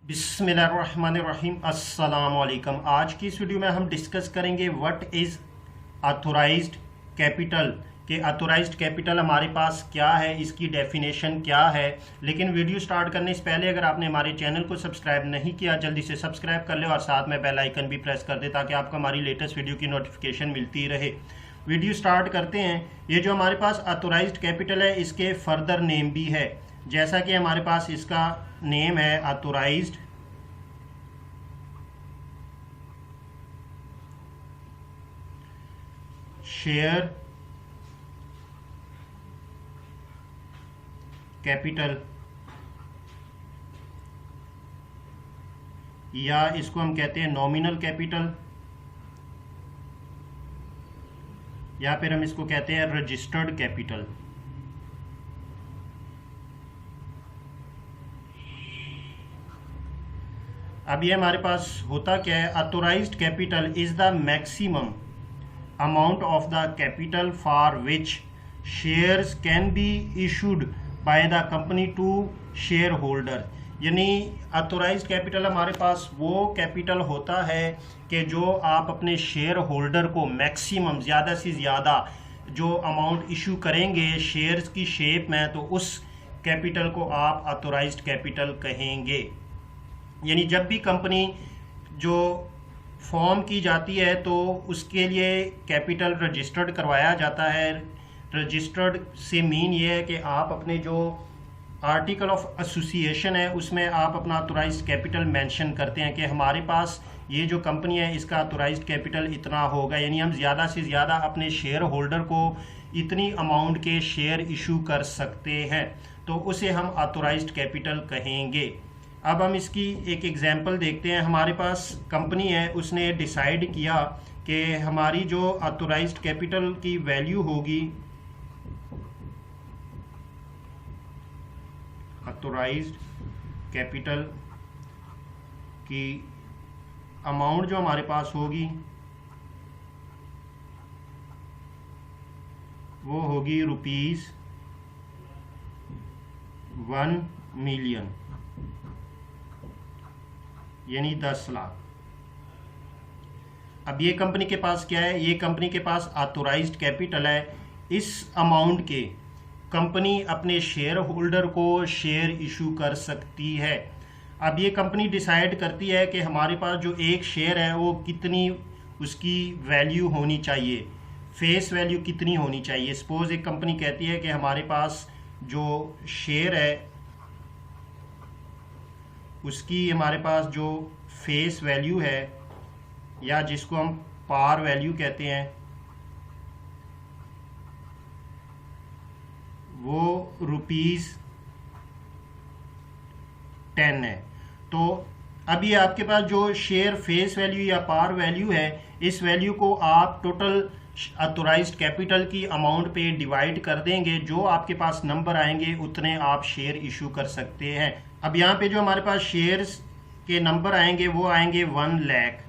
बिस्मिल्लाहिर्रहमानिर्रहीम अस्सलामुअलैकुम। आज की इस वीडियो में हम डिस्कस करेंगे व्हाट इज़ ऑथोराइज्ड कैपिटल कि ऑथोराइज्ड कैपिटल हमारे पास क्या है, इसकी डेफिनेशन क्या है। लेकिन वीडियो स्टार्ट करने से पहले अगर आपने हमारे चैनल को सब्सक्राइब नहीं किया जल्दी से सब्सक्राइब कर ले और साथ में बेल आइकन भी प्रेस कर दे ताकि आपको हमारी लेटेस्ट वीडियो की नोटिफिकेशन मिलती रहे। वीडियो स्टार्ट करते हैं। ये जो हमारे पास ऑथोराइज्ड कैपिटल है इसके फर्दर नेम भी है, जैसा कि हमारे पास इसका नेम है ऑथोराइज्ड शेयर कैपिटल, या इसको हम कहते हैं नॉमिनल कैपिटल, या फिर हम इसको कहते हैं रजिस्टर्ड कैपिटल। अब ये हमारे पास होता क्या है, authorised capital is the maximum amount of the capital for which shares can be issued by the company to share holder. यानी ऑथोराइज्ड कैपिटल हमारे पास वो कैपिटल होता है कि जो आप अपने शेयर होल्डर को मैक्सिमम ज़्यादा से ज़्यादा जो अमाउंट इशू करेंगे शेयर्स की शेप में, तो उस कैपिटल को आप ऑथोराइज्ड कैपिटल कहेंगे। यानी जब भी कंपनी जो फॉर्म की जाती है तो उसके लिए कैपिटल रजिस्टर्ड करवाया जाता है। रजिस्टर्ड से मीन ये है कि आप अपने जो आर्टिकल ऑफ एसोसिएशन है उसमें आप अपना ऑथोराइज्ड कैपिटल मेंशन करते हैं कि हमारे पास ये जो कंपनी है इसका ऑथोराइज्ड कैपिटल इतना होगा। यानी हम ज़्यादा से ज़्यादा अपने शेयर होल्डर को इतनी अमाउंट के शेयर इशू कर सकते हैं, तो उसे हम ऑथोराइज्ड कैपिटल कहेंगे। अब हम इसकी एक एग्जांपल देखते हैं। हमारे पास कंपनी है, उसने डिसाइड किया कि हमारी जो ऑथोराइज्ड कैपिटल की वैल्यू होगी, ऑथोराइज्ड कैपिटल की अमाउंट जो हमारे पास होगी वो होगी ₹1 मिलियन, यानी 10 लाख। अब ये कंपनी के पास क्या है, ये कंपनी के पास ऑथोराइज्ड कैपिटल है। इस अमाउंट के कंपनी अपने शेयर होल्डर को शेयर इशू कर सकती है। अब ये कंपनी डिसाइड करती है कि हमारे पास जो एक शेयर है वो कितनी उसकी वैल्यू होनी चाहिए, फेस वैल्यू कितनी होनी चाहिए। सपोज एक कंपनी कहती है कि हमारे पास जो शेयर है उसकी हमारे पास जो फेस वैल्यू है या जिसको हम पार वैल्यू कहते हैं वो ₹10 है। तो अभी आपके पास जो शेयर फेस वैल्यू या पार वैल्यू है, इस वैल्यू को आप टोटल ऑथोराइज्ड कैपिटल की अमाउंट पे डिवाइड कर देंगे। जो आपके पास नंबर आएंगे उतने आप शेयर इशू कर सकते हैं। अब यहाँ पे जो हमारे पास शेयर्स के नंबर आएंगे वो आएंगे 1 लाख।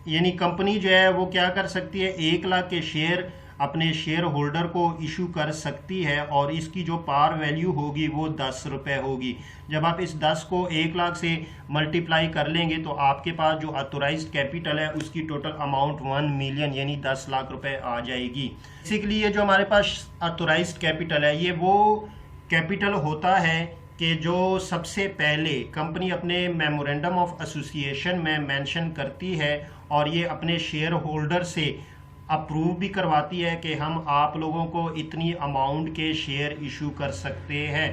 यानी कंपनी जो है वो क्या कर सकती है, 1 लाख के शेयर अपने शेयर होल्डर को इशू कर सकती है और इसकी जो पार वैल्यू होगी वो 10 रुपये होगी। जब आप इस 10 को 1 लाख से मल्टीप्लाई कर लेंगे तो आपके पास जो ऑथोराइज्ड कैपिटल है उसकी टोटल अमाउंट 1 मिलियन यानी 10 लाख रुपए आ जाएगी। बेसिकली ये जो हमारे पास ऑथोराइज्ड कैपिटल है ये वो कैपिटल होता है कि जो सबसे पहले कंपनी अपने मेमोरेंडम ऑफ एसोसिएशन में मेंशन करती है और ये अपने शेयर होल्डर से अप्रूव भी करवाती है कि हम आप लोगों को इतनी अमाउंट के शेयर इशू कर सकते हैं।